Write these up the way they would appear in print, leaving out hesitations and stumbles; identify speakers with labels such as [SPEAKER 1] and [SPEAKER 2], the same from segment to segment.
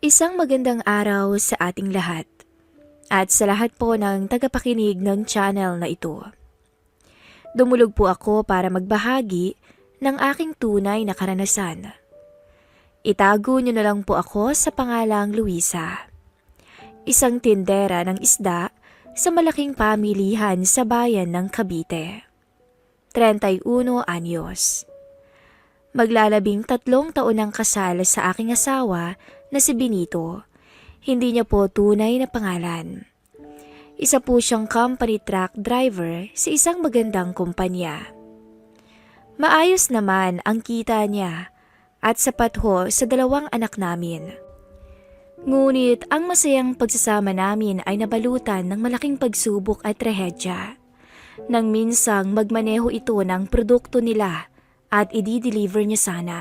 [SPEAKER 1] Isang magandang araw sa ating lahat at sa lahat po ng tagapakinig ng channel na ito. Dumulog po ako para magbahagi ng aking tunay na karanasan. Itago niyo na lang po ako sa pangalang Luisa. Isang tindera ng isda sa malaking pamilihan sa bayan ng Cavite. 31 anyos. Maglalabing 3 taon ng kasal sa aking asawa na si Benito. Hindi niya po tunay na pangalan. Isa po siyang company truck driver sa isang magandang kumpanya. Maayos naman ang kita niya at sapat ho sa 2 anak namin. Ngunit ang masayang pagsasama namin ay nabalutan ng malaking pagsubok at trahedya. Nang minsang magmaneho ito ng produkto nila at i-deliver niya sana.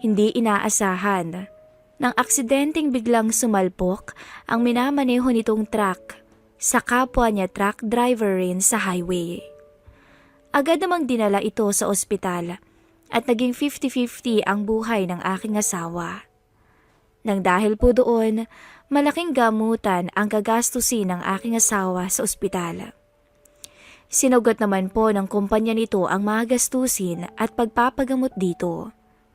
[SPEAKER 1] Hindi inaasahan. Nang aksidenteng biglang sumalpok ang minamaneho nitong truck sa kapwa niya truck driver rin sa highway. Agad namang dinala ito sa ospital at naging 50-50 ang buhay ng aking asawa. Nang dahil po doon, malaking gamutan ang gagastusin ng aking asawa sa ospital. Sinugot naman po ng kumpanya nito ang mga gastusin at pagpapagamot dito.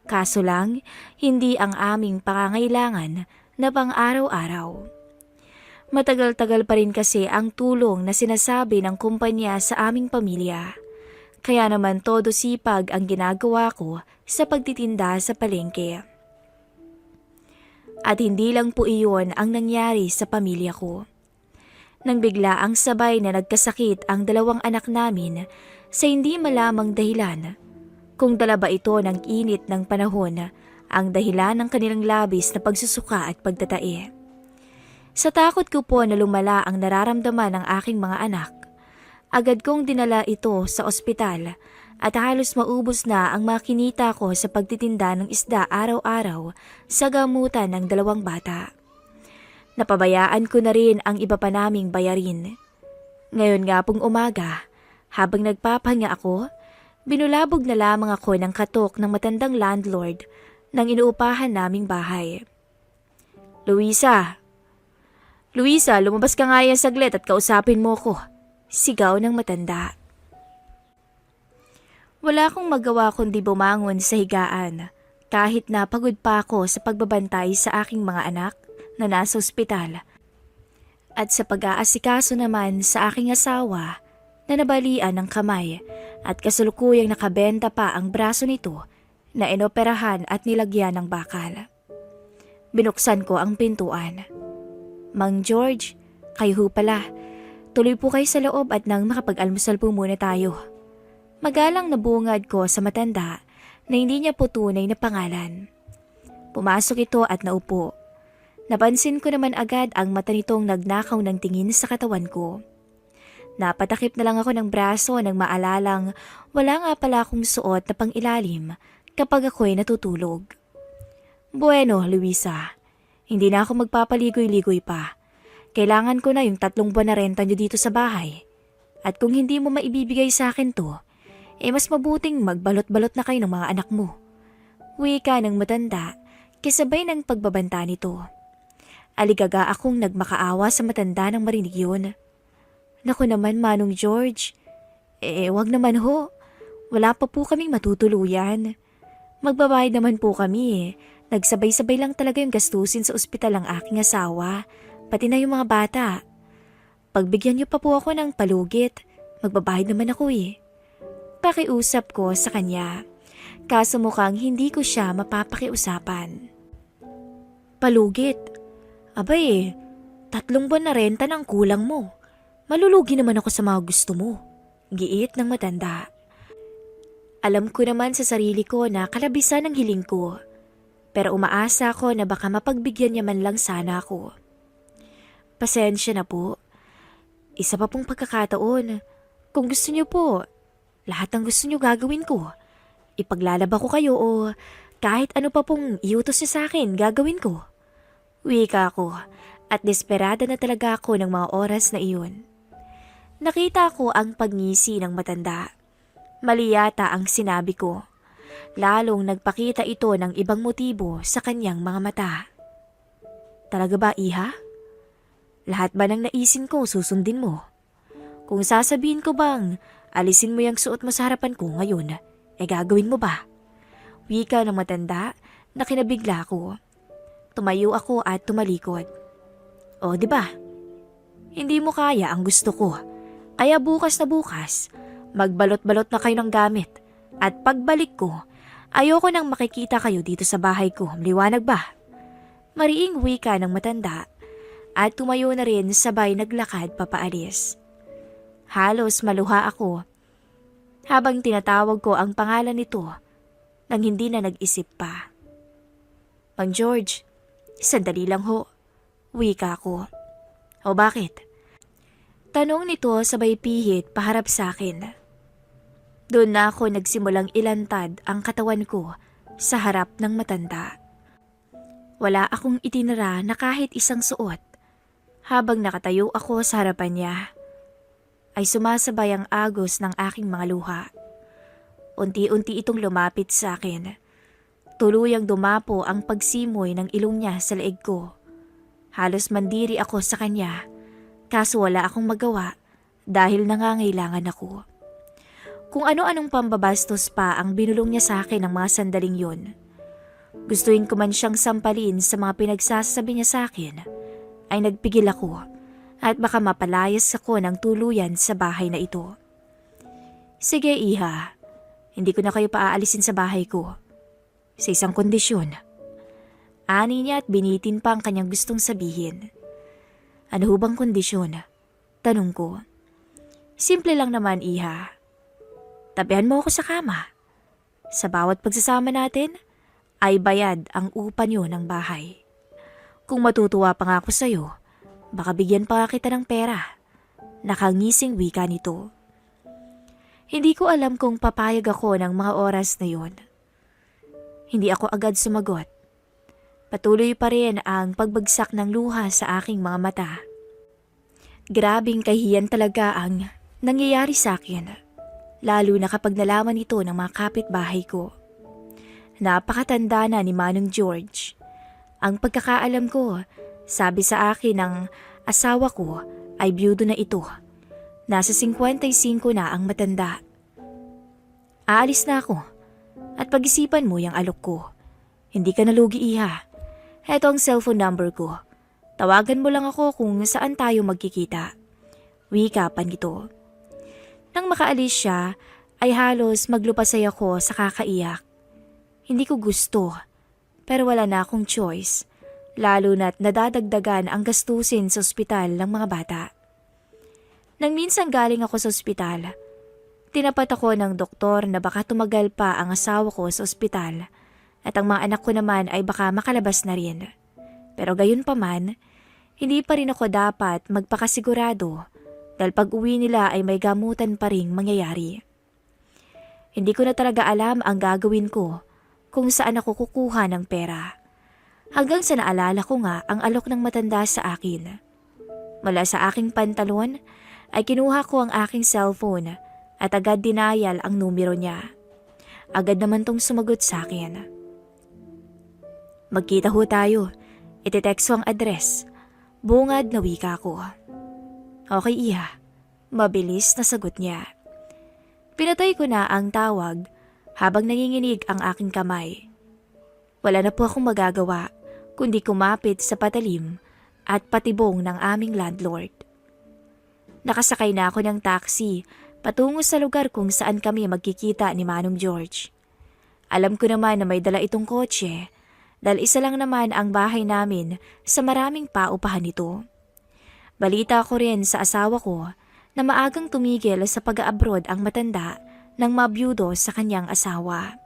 [SPEAKER 1] Kaso lang, hindi ang aming pangangailangan na pang-araw-araw. Matagal-tagal pa rin kasi ang tulong na sinasabi ng kumpanya sa aming pamilya. Kaya naman todo sipag ang ginagawa ko sa pagtitinda sa palengke. At hindi lang po iyon ang nangyari sa pamilya ko. Nang bigla ang sabay na nagkasakit ang 2 anak namin sa hindi malamang dahilan. Kung dala ba ito ng init ng panahon ang dahilan ng kanilang labis na pagsusuka at pagtatae. Sa takot ko po na lumala ang nararamdaman ng aking mga anak, agad kong dinala ito sa ospital at halos maubos na ang makinita ko sa pagtitinda ng isda araw-araw sa gamutan ng 2 bata. Napabayaan ko na rin ang iba pa naming bayarin. Ngayon nga pong umaga, habang nagpapahinga ako, binulabog na lamang ako ng katok ng matandang landlord ng inuupahan naming bahay. Luisa! Luisa, lumabas ka nga yan saglit at kausapin mo ko. Sigaw ng matanda. Wala akong magawa kundi bumangon sa higaan kahit na pagod pa ako sa pagbabantay sa aking mga anak na nasa ospital at sa pag-aasikaso naman sa aking asawa na nabalian ng kamay at kasalukuyang nakabenta pa ang braso nito na inoperahan at nilagyan ng bakal. Binuksan ko ang pintuan. Mang George, kayo ho pala. Tuloy po kayo sa loob at nang makapag-almusal po muna tayo. Magalang na bungad ko sa matanda na hindi niya po tunay na pangalan. Pumasok ito at naupo. Napansin ko naman agad ang mata nitong nagnakaw ng tingin sa katawan ko. Napatakip na lang ako ng braso nang maalalang wala nga pala akong suot na pang-ilalim kapag ako'y natutulog. Bueno, Luisa, hindi na ako magpapaligoy-ligoy pa. Kailangan ko na yung 3 buwan na renta niyo dito sa bahay. At kung hindi mo maibibigay sa akin to, mas mabuting magbalot-balot na kayo ng mga anak mo. Wika ng matanda, kasabay ng pagbabanta nito. Aligaga akong nagmakaawa sa matanda nang marinig yun. Naku naman, Manong George. Wag naman ho. Wala pa po kaming matutuluyan. Magbabayad naman po kami. Nagsabay-sabay lang talaga yung gastusin sa ospital ang aking asawa, pati na yung mga bata. Pagbigyan niyo pa po ako ng palugit, magbabayad naman ako Pakiusap ko sa kanya. Kaso mukhang hindi ko siya mapapakiusapan. Palugit? Abay, 3 buwan na renta ng kulang mo. Malulugi naman ako sa mga gusto mo. Giit ng matanda. Alam ko naman sa sarili ko na kalabisan ang hiling ko. Pero umaasa ako na baka mapagbigyan niya man lang sana ako. Pasensya na po. Isa pa pong pagkakataon. Kung gusto niyo po, lahat ng gusto niyo gagawin ko. Ipaglalaba ko kayo o kahit ano pa pong iutos niya sa akin gagawin ko. Wika ko at desperada na talaga ako ng mga oras na iyon. Nakita ko ang pagngisi ng matanda. Mali yata ang sinabi ko. Lalong nagpakita ito ng ibang motibo sa kanyang mga mata. Talaga ba, Iha? Lahat ba ng naisin ko susundin mo? Kung sasabihin ko bang alisin mo yung suot mo sa harapan ko ngayon, gagawin mo ba? Wika ng matanda na kinabigla ko. Tumayo ako at tumalikod. O, di ba? Hindi mo kaya ang gusto ko. Kaya bukas na bukas, magbalot-balot na kayo ng gamit. At pagbalik ko, ayoko nang makikita kayo dito sa bahay ko. Liwanag ba? Mariing wika ng matanda at tumayo na rin sabay naglakad papaalis. Halos maluha ako habang tinatawag ko ang pangalan nito nang hindi na nag-isip pa. Mang George, sandali lang ho. Wika ko. O bakit? Tanong nito sabay pihit paharap sa akin. Doon na ako nagsimulang ilantad ang katawan ko sa harap ng matanda. Wala akong itinara na kahit isang suot. Habang nakatayo ako sa harapan niya, ay sumasabay ang agos ng aking mga luha. Unti-unti itong lumapit sa akin. Tuluyang dumapo ang pagsimoy ng ilong niya sa leeg ko. Halos mandiri ako sa kanya, kaso wala akong magawa dahil nangangailangan ako. Kung ano-anong pambabastos pa ang binulong niya sa akin ng mga sandaling yun. Gustuin ko man siyang sampalin sa mga pinagsasabi niya sa akin, ay nagpigil ako at baka mapalayas ako ng tuluyan sa bahay na ito. Sige, Iha, hindi ko na kayo paaalisin sa bahay ko. Sa isang kondisyon. Ani niya at binitin pa ang kanyang gustong sabihin. Ano bang kondisyon? Tanong ko. Simple lang naman, Iha. Tabihan mo ako sa kama. Sa bawat pagsasama natin, ay bayad ang upa niyo ng bahay. Kung matutuwa pa nga ako sa'yo, baka bigyan pa kita ng pera. Nakangising wika nito. Hindi ko alam kung papayag ako ng mga oras na yon. Hindi ako agad sumagot. Patuloy pa rin ang pagbagsak ng luha sa aking mga mata. Grabing kahiyan talaga ang nangyayari sa akin, lalo na kapag nalaman ito ng mga kapitbahay ko. Napakatanda na ni Manong George. Ang pagkakaalam ko, sabi sa akin ng asawa ko ay byudo na ito. Nasa 55 na ang matanda. Aalis na ako. At pag-isipan mo yung alok ko. Hindi ka nalugi, Iha. Heto ang cellphone number ko. Tawagan mo lang ako kung saan tayo magkikita. Wika pa nito. Nang makaalis siya, ay halos maglupasay ako sa kakaiyak. Hindi ko gusto, pero wala na akong choice. Lalo na't nadadagdagan ang gastusin sa ospital ng mga bata. Nang minsan galing ako sa ospital, tinapat ako ng doktor na baka tumagal pa ang asawa ko sa ospital at ang mga anak ko naman ay baka makalabas na rin. Pero gayon pa man, hindi pa rin ako dapat magpakasigurado dahil pag uwi nila ay may gamutan pa ring mangyayari. Hindi ko na talaga alam ang gagawin ko kung saan ako kukuha ng pera. Hanggang sa naalala ko nga ang alok ng matanda sa akin. Mula sa aking pantalon ay kinuha ko ang aking cellphone at agad dinayal ang numero niya. Agad naman tong sumagot sa akin. Magkita ho tayo. Iti-text ko ang address. Bungad na wika ko. Okay, Iha. Mabilis na sagot niya. Pinatay ko na ang tawag habang nanginginig ang aking kamay. Wala na po akong magagawa kundi kumapit sa patalim at patibong ng aming landlord. Nakasakay na ako ng taxi patungo sa lugar kung saan kami magkikita ni Manong George. Alam ko naman na may dala itong kotse dahil isa lang naman ang bahay namin sa maraming paupahan nito. Balita ko rin sa asawa ko na maagang tumigil sa pag-abroad ang matanda ng mabiyudo sa kanyang asawa.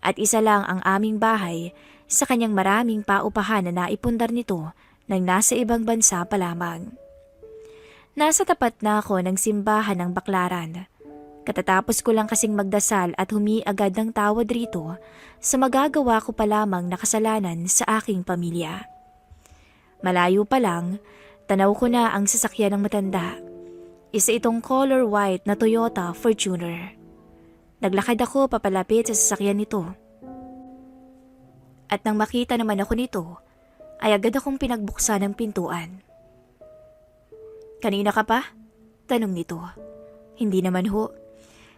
[SPEAKER 1] At isa lang ang aming bahay sa kanyang maraming paupahan na naipundar nito nang nasa ibang bansa pa lamang. Nasa tapat na ako ng simbahan ng Baklaran. Katatapos ko lang kasing magdasal at agad ng tawad rito sa magagawa ko pa lamang na kasalanan sa aking pamilya. Malayo pa lang, tanaw ko na ang sasakyan ng matanda. Isa itong color white na Toyota Fortuner. Naglakad ako papalapit sa sasakyan nito. At nang makita naman ako nito, ay agad akong pinagbuksan ng pintuan. "Kanina ka pa?" tanong nito. "Hindi naman ho.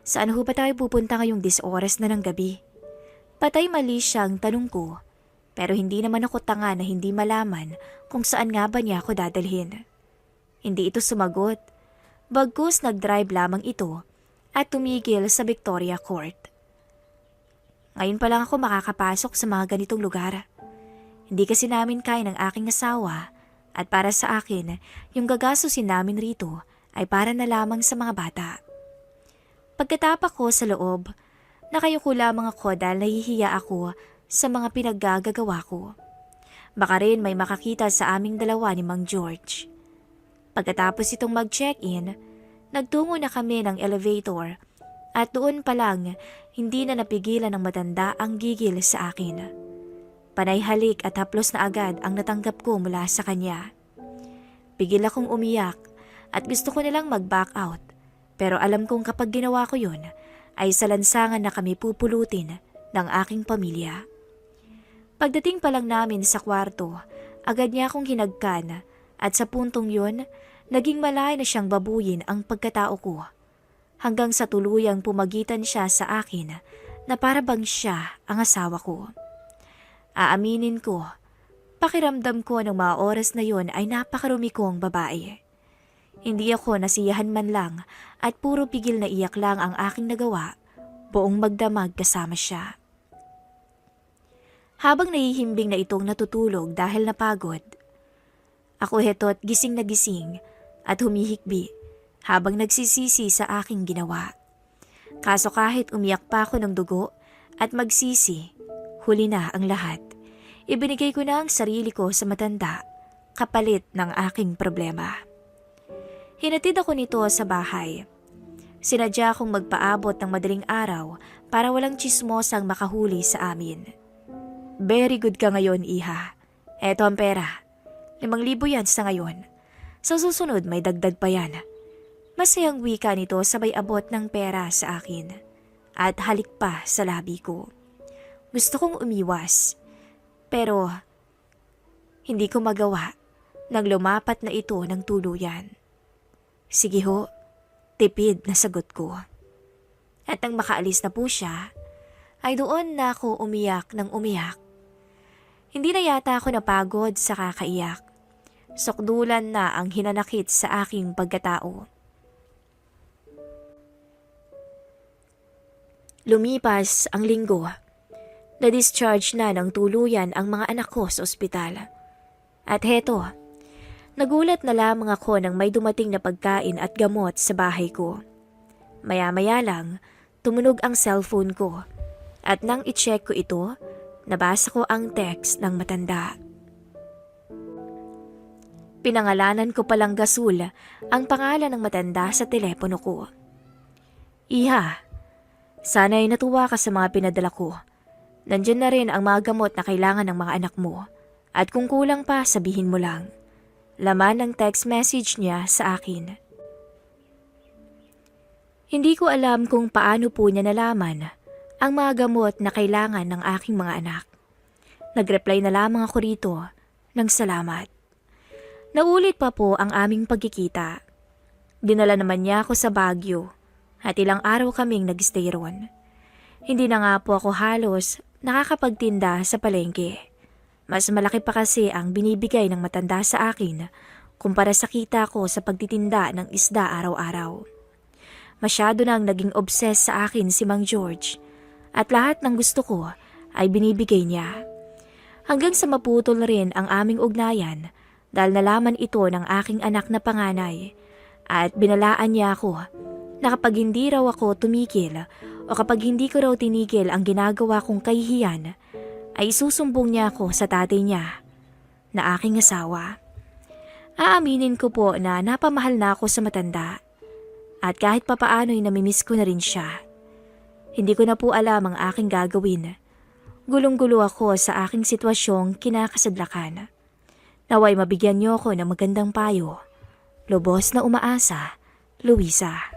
[SPEAKER 1] Saan ho ba tayo pupunta ngayong 10 oras na ng gabi?" Patay mali siyang tanong ko, pero hindi naman ako tanga na hindi malaman kung saan nga ba niya ako dadalhin. Hindi ito sumagot, bagkus nag-drive lamang ito at tumigil sa Victoria Court. Ngayon pa lang ako makakapasok sa mga ganitong lugar. Hindi kasi namin kaya ng aking asawa at para sa akin, yung gagastusin namin rito ay para na lamang sa mga bata. Pagkatapak ko sa loob, nakayuko lamang ako dahil nahihiya ako sa mga pinaggagawa ko. Baka rin may makakita sa aming dalawa ni Mang George. Pagkatapos itong mag-check-in, nagtungo na kami ng elevator at doon pa lang hindi na napigilan ng matanda ang gigil sa akin. Panay halik at haplos na agad ang natanggap ko mula sa kanya. Pigil akong umiyak at gusto ko nilang mag-back out. Pero alam kong kapag ginawa ko yun, ay sa lansangan na kami pupulutin ng aking pamilya. Pagdating pa lang namin sa kwarto, agad niya akong hinagkan at sa puntong yun, naging malay na siyang babuyin ang pagkatao ko. Hanggang sa tuluyang pumagitan siya sa akin na para bang siya ang asawa ko. Aaminin ko, pakiramdam ko ng mga oras na yun ay napakarumi kong babae. Hindi ako nasiyahan man lang at puro pigil na iyak lang ang aking nagawa, buong magdamag kasama siya. Habang nahihimbing na itong natutulog dahil napagod, ako heto't gising na gising at humihikbi habang nagsisisi sa aking ginawa. Kaso kahit umiyak pa ako ng dugo at magsisi, huli na ang lahat. Ibinigay ko na ang sarili ko sa matanda, kapalit ng aking problema. Hinatid ako nito sa bahay. Sinadya akong magpaabot ng madaling araw para walang tsismosang makahuli sa amin. "Very good ka ngayon, iha. Eto ang pera. 5,000 yan sa ngayon. Sa susunod may dagdag pa yan." Masayang wika nito sabay abot ng pera sa akin. At halik pa sa labi ko. Gusto kong umiwas. Pero hindi ko magawa nang lumapat na ito ng tuluyan. "Sige ho," tipid na sagot ko. At nang makaalis na po siya, ay doon na ako umiyak ng umiyak. Hindi na yata ako napagod sa kakaiyak. Sukdulan na ang hinanakit sa aking pagkatao. Lumipas ang linggo. Na-discharge na ng tuluyan ang mga anak ko sa ospital. At heto, nagulat na lamang ako nang may dumating na pagkain at gamot sa bahay ko. Maya-maya lang, tumunog ang cellphone ko. At nang i-check ko ito, nabasa ko ang text ng matanda. Pinangalanan ko palang Gasul ang pangalan ng matanda sa telepono ko. "Iha, sana'y natuwa ka sa mga pinadala ko. Nandyan na rin ang mga gamot na kailangan ng mga anak mo. At kung kulang pa, sabihin mo lang." Laman ng text message niya sa akin. Hindi ko alam kung paano po niya nalaman ang mga gamot na kailangan ng aking mga anak. Nag-reply na lamang ako rito ng salamat. Naulit pa po ang aming pagkikita. Dinala naman niya ako sa Baguio at ilang araw kaming nag-stay ron. Hindi na nga po ako halos nakakapagtinda sa palengke. Mas malaki pa kasi ang binibigay ng matanda sa akin kumpara sa kita ko sa pagtitinda ng isda araw-araw. Masyado nang naging obsessed sa akin si Mang George at lahat ng gusto ko ay binibigay niya. Hanggang sa maputol rin ang aming ugnayan dahil nalaman ito ng aking anak na panganay at binalaan niya ako na kapag hindi raw ako tumigil o kapag hindi ko raw tinigil ang ginagawa kong kahihiyan, ay isusumbong niya ako sa tatay niya na aking asawa. Aaminin ko po na napamahal na ako sa matanda at kahit papaano'y namimiss ko na rin siya. Hindi ko na po alam ang aking gagawin. Gulong-gulo ako sa aking sitwasyong kinakasadlakan. Naway mabigyan niyo ako ng magandang payo. Lubos na umaasa, Luisa.